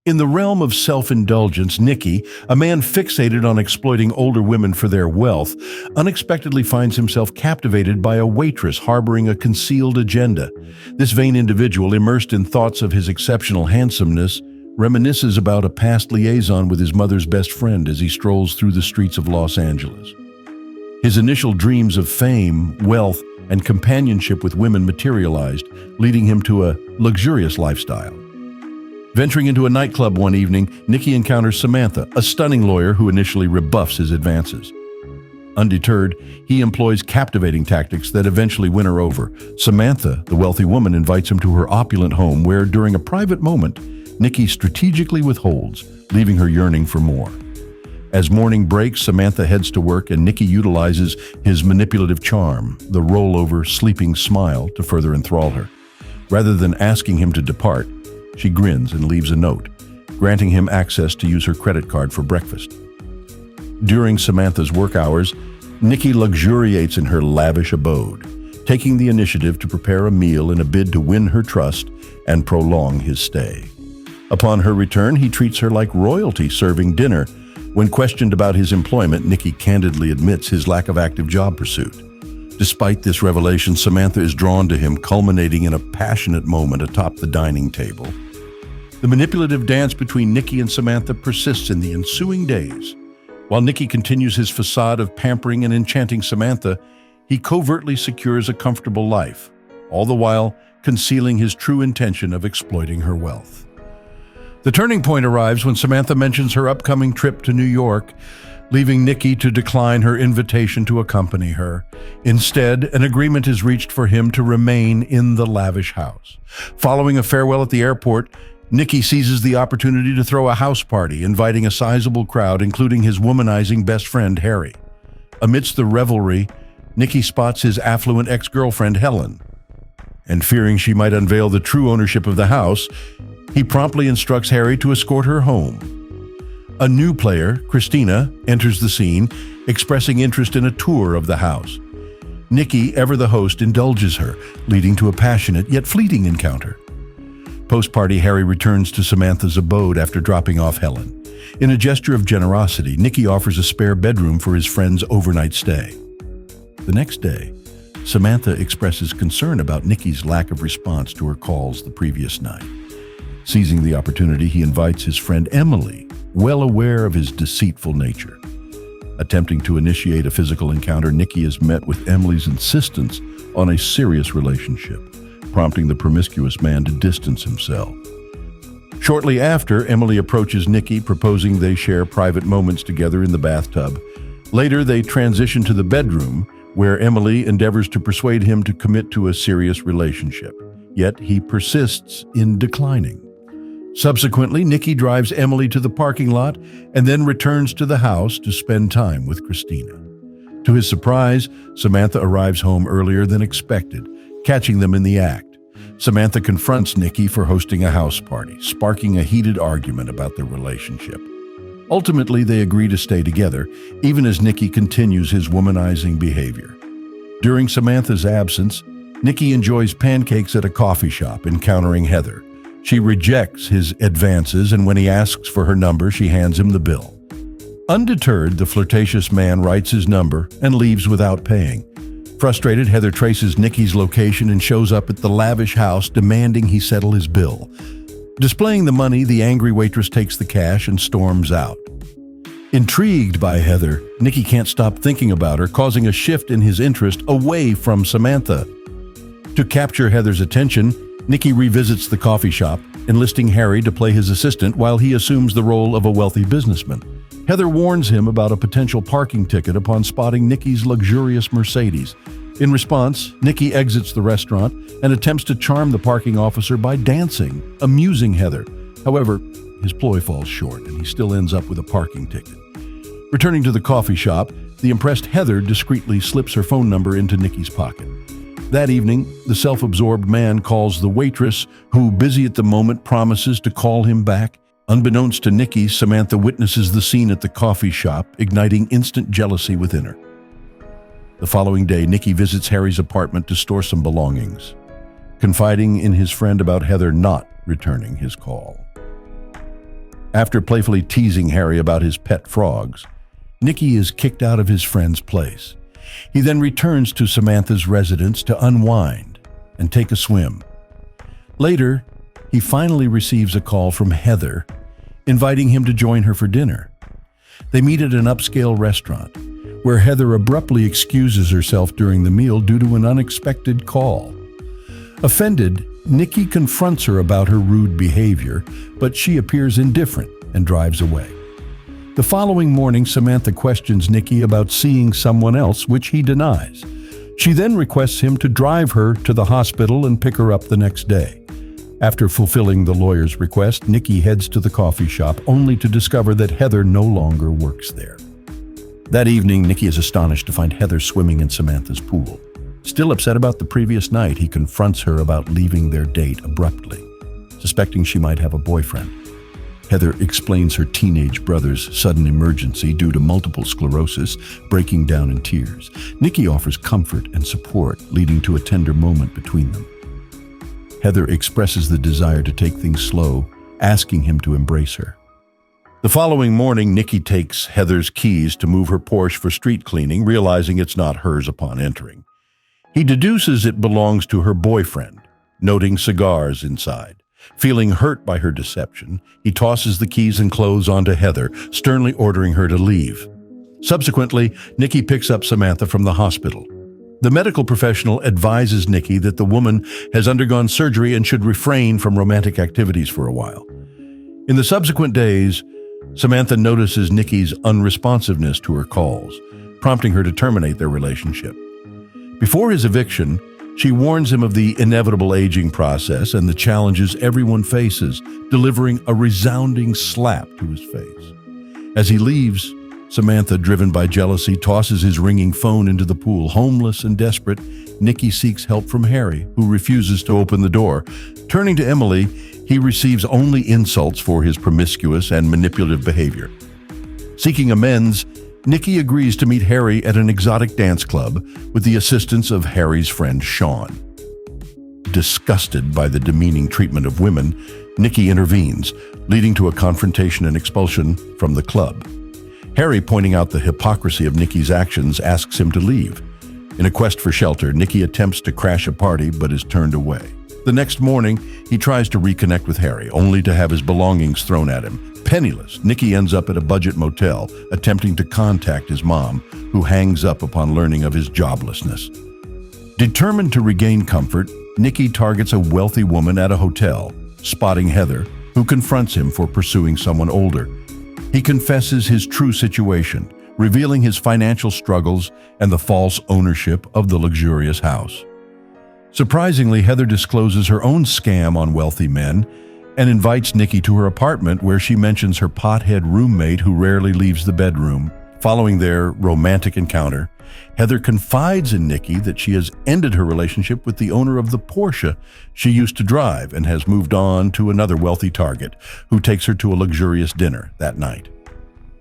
In the realm of self-indulgence, Nikki, a man fixated on exploiting older women for their wealth, unexpectedly finds himself captivated by a waitress harboring a concealed agenda. This vain individual, immersed in thoughts of his exceptional handsomeness, reminisces about a past liaison with his mother's best friend as he strolls through the streets of Los Angeles. His initial dreams of fame, wealth, and companionship with women materialized, leading him to a luxurious lifestyle. Venturing into a nightclub one evening, Nikki encounters Samantha, a stunning lawyer who initially rebuffs his advances. Undeterred, he employs captivating tactics that eventually win her over. Samantha, the wealthy woman, invites him to her opulent home where, during a private moment, Nikki strategically withholds, leaving her yearning for more. As morning breaks, Samantha heads to work and Nikki utilizes his manipulative charm, the rollover, sleeping smile, to further enthrall her. Rather than asking him to depart, she grins and leaves a note, granting him access to use her credit card for breakfast. During Samantha's work hours, Nikki luxuriates in her lavish abode, taking the initiative to prepare a meal in a bid to win her trust and prolong his stay. Upon her return, he treats her like royalty, serving dinner. When questioned about his employment, Nikki candidly admits his lack of active job pursuit. Despite this revelation, Samantha is drawn to him, culminating in a passionate moment atop the dining table. The manipulative dance between Nikki and Samantha persists in the ensuing days. While Nikki continues his facade of pampering and enchanting Samantha, he covertly secures a comfortable life, all the while concealing his true intention of exploiting her wealth. The turning point arrives when Samantha mentions her upcoming trip to New York, leaving Nikki to decline her invitation to accompany her. Instead, an agreement is reached for him to remain in the lavish house. Following a farewell at the airport, Nikki seizes the opportunity to throw a house party, inviting a sizable crowd, including his womanizing best friend, Harry. Amidst the revelry, Nikki spots his affluent ex-girlfriend, Helen. And fearing she might unveil the true ownership of the house, he promptly instructs Harry to escort her home. A new player, Christina, enters the scene, expressing interest in a tour of the house. Nikki, ever the host, indulges her, leading to a passionate yet fleeting encounter. Post-party, Harry returns to Samantha's abode after dropping off Helen. In a gesture of generosity, Nikki offers a spare bedroom for his friend's overnight stay. The next day, Samantha expresses concern about Nikki's lack of response to her calls the previous night. Seizing the opportunity, he invites his friend Emily, well aware of his deceitful nature. Attempting to initiate a physical encounter, Nikki is met with Emily's insistence on a serious relationship, prompting the promiscuous man to distance himself. Shortly after, Emily approaches Nikki, proposing they share private moments together in the bathtub. Later, they transition to the bedroom, where Emily endeavors to persuade him to commit to a serious relationship. Yet he persists in declining. Subsequently, Nikki drives Emily to the parking lot and then returns to the house to spend time with Christina. To his surprise, Samantha arrives home earlier than expected, catching them in the act. Samantha confronts Nikki for hosting a house party, sparking a heated argument about their relationship. Ultimately, they agree to stay together, even as Nikki continues his womanizing behavior. During Samantha's absence, Nikki enjoys pancakes at a coffee shop, encountering Heather. She rejects his advances, and when he asks for her number, she hands him the bill. Undeterred, the flirtatious man writes his number and leaves without paying. Frustrated, Heather traces Nikki's location and shows up at the lavish house, demanding he settle his bill. Displaying the money, the angry waitress takes the cash and storms out. Intrigued by Heather, Nikki can't stop thinking about her, causing a shift in his interest away from Samantha. To capture Heather's attention, Nikki revisits the coffee shop, enlisting Harry to play his assistant while he assumes the role of a wealthy businessman. Heather warns him about a potential parking ticket upon spotting Nikki's luxurious Mercedes. In response, Nikki exits the restaurant and attempts to charm the parking officer by dancing, amusing Heather. However, his ploy falls short and he still ends up with a parking ticket. Returning to the coffee shop, the impressed Heather discreetly slips her phone number into Nikki's pocket. That evening, the self-absorbed man calls the waitress, who, busy at the moment, promises to call him back. Unbeknownst to Nikki, Samantha witnesses the scene at the coffee shop, igniting instant jealousy within her. The following day, Nikki visits Harry's apartment to store some belongings, confiding in his friend about Heather not returning his call. After playfully teasing Harry about his pet frogs, Nikki is kicked out of his friend's place. He then returns to Samantha's residence to unwind and take a swim. Later, he finally receives a call from Heather, inviting him to join her for dinner. They meet at an upscale restaurant, where Heather abruptly excuses herself during the meal due to an unexpected call. Offended, Nikki confronts her about her rude behavior, but she appears indifferent and drives away. The following morning, Samantha questions Nikki about seeing someone else, which he denies. She then requests him to drive her to the hospital and pick her up the next day. After fulfilling the lawyer's request, Nikki heads to the coffee shop, only to discover that Heather no longer works there. That evening, Nikki is astonished to find Heather swimming in Samantha's pool. Still upset about the previous night, he confronts her about leaving their date abruptly, suspecting she might have a boyfriend. Heather explains her teenage brother's sudden emergency due to multiple sclerosis, breaking down in tears. Nikki offers comfort and support, leading to a tender moment between them. Heather expresses the desire to take things slow, asking him to embrace her. The following morning, Nikki takes Heather's keys to move her Porsche for street cleaning, realizing it's not hers upon entering. He deduces it belongs to her boyfriend, noting cigars inside. Feeling hurt by her deception, he tosses the keys and clothes onto Heather, sternly ordering her to leave. Subsequently, Nikki picks up Samantha from the hospital. The medical professional advises Nikki that the woman has undergone surgery and should refrain from romantic activities for a while. In the subsequent days, Samantha notices Nikki's unresponsiveness to her calls, prompting her to terminate their relationship. Before his eviction, she warns him of the inevitable aging process and the challenges everyone faces, delivering a resounding slap to his face. As he leaves, Samantha, driven by jealousy, tosses his ringing phone into the pool. Homeless and desperate, Nikki seeks help from Harry, who refuses to open the door. Turning to Emily, he receives only insults for his promiscuous and manipulative behavior. Seeking amends, Nikki agrees to meet Harry at an exotic dance club with the assistance of Harry's friend Sean. Disgusted by the demeaning treatment of women, Nikki intervenes, leading to a confrontation and expulsion from the club. Harry, pointing out the hypocrisy of Nikki's actions, asks him to leave. In a quest for shelter, Nikki attempts to crash a party but is turned away. The next morning, he tries to reconnect with Harry, only to have his belongings thrown at him. Penniless, Nikki ends up at a budget motel, attempting to contact his mom, who hangs up upon learning of his joblessness. Determined to regain comfort, Nikki targets a wealthy woman at a hotel, spotting Heather, who confronts him for pursuing someone older. He confesses his true situation, revealing his financial struggles and the false ownership of the luxurious house. Surprisingly, Heather discloses her own scam on wealthy men and invites Nikki to her apartment, where she mentions her pothead roommate who rarely leaves the bedroom. Following their romantic encounter, Heather confides in Nikki that she has ended her relationship with the owner of the Porsche she used to drive and has moved on to another wealthy target, who takes her to a luxurious dinner that night.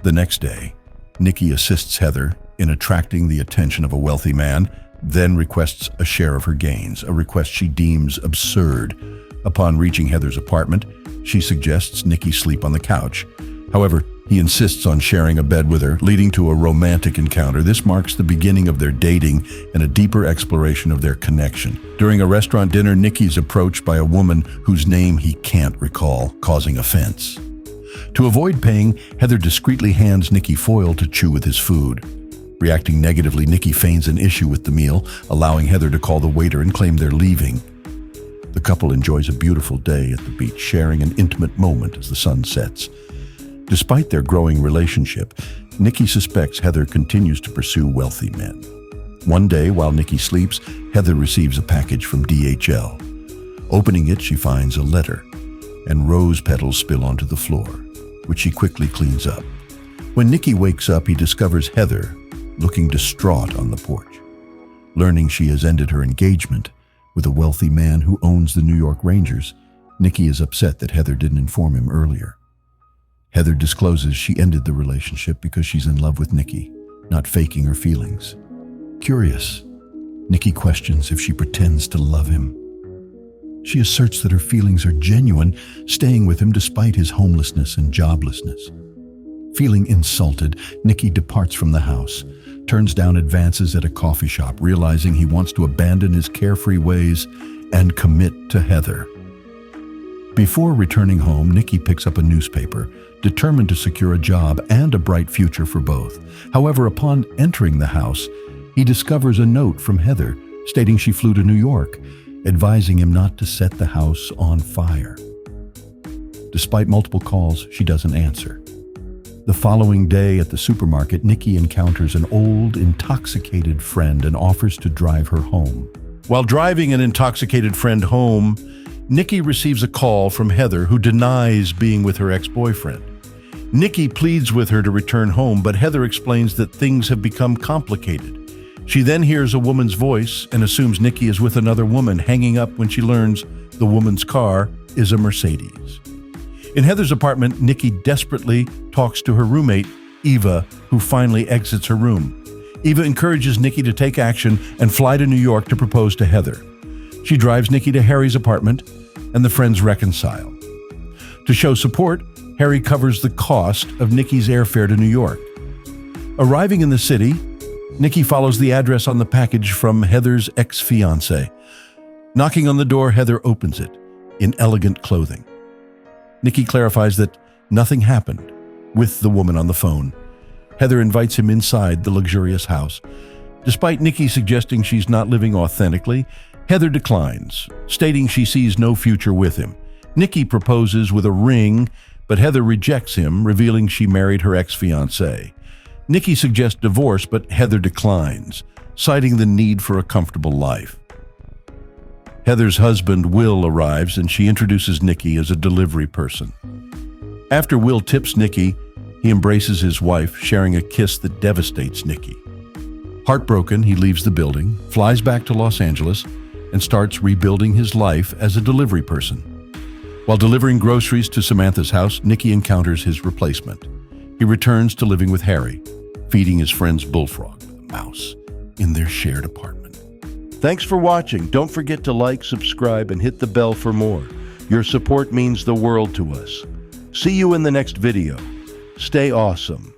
The next day, Nikki assists Heather in attracting the attention of a wealthy man, then requests a share of her gains, a request she deems absurd. Upon reaching Heather's apartment, she suggests Nikki sleep on the couch. However, he insists on sharing a bed with her, leading to a romantic encounter. This marks the beginning of their dating and a deeper exploration of their connection. During a restaurant dinner, Nikki is approached by a woman whose name he can't recall, causing offense. To avoid paying, Heather discreetly hands Nikki foil to chew with his food. Reacting negatively, Nikki feigns an issue with the meal, allowing Heather to call the waiter and claim they're leaving. The couple enjoys a beautiful day at the beach, sharing an intimate moment as the sun sets. Despite their growing relationship, Nikki suspects Heather continues to pursue wealthy men. One day, while Nikki sleeps, Heather receives a package from DHL. Opening it, she finds a letter, and rose petals spill onto the floor, which she quickly cleans up. When Nikki wakes up, he discovers Heather looking distraught on the porch. Learning she has ended her engagement with a wealthy man who owns the New York Rangers, Nikki is upset that Heather didn't inform him earlier. Heather discloses she ended the relationship because she's in love with Nikki, not faking her feelings. Curious, Nikki questions if she pretends to love him. She asserts that her feelings are genuine, staying with him despite his homelessness and joblessness. Feeling insulted, Nikki departs from the house, turns down advances at a coffee shop, realizing he wants to abandon his carefree ways and commit to Heather. Before returning home, Nikki picks up a newspaper, determined to secure a job and a bright future for both. However, upon entering the house, he discovers a note from Heather stating she flew to New York, advising him not to set the house on fire. Despite multiple calls, she doesn't answer. The following day at the supermarket, Nikki encounters an old, intoxicated friend and offers to drive her home. While driving an intoxicated friend home, Nikki receives a call from Heather, who denies being with her ex-boyfriend. Nikki pleads with her to return home, but Heather explains that things have become complicated. She then hears a woman's voice and assumes Nikki is with another woman, hanging up when she learns the woman's car is a Mercedes. In Heather's apartment, Nikki desperately talks to her roommate, Eva, who finally exits her room. Eva encourages Nikki to take action and fly to New York to propose to Heather. She drives Nikki to Harry's apartment, and the friends reconcile. To show support, Harry covers the cost of Nikki's airfare to New York. Arriving in the city, Nikki follows the address on the package from Heather's ex-fiancé. Knocking on the door, Heather opens it in elegant clothing. Nikki clarifies that nothing happened with the woman on the phone. Heather invites him inside the luxurious house. Despite Nikki suggesting she's not living authentically, Heather declines, stating she sees no future with him. Nikki proposes with a ring, but Heather rejects him, revealing she married her ex-fiancé. Nikki suggests divorce, but Heather declines, citing the need for a comfortable life. Heather's husband, Will, arrives, and she introduces Nikki as a delivery person. After Will tips Nikki, he embraces his wife, sharing a kiss that devastates Nikki. Heartbroken, he leaves the building, flies back to Los Angeles, and starts rebuilding his life as a delivery person. While delivering groceries to Samantha's house, Nikki encounters his replacement. He returns to living with Harry, feeding his friend's bullfrog with a mouse in their shared apartment. Thanks for watching. Don't forget to like, subscribe, and hit the bell for more. Your support means the world to us. See you in the next video. Stay awesome.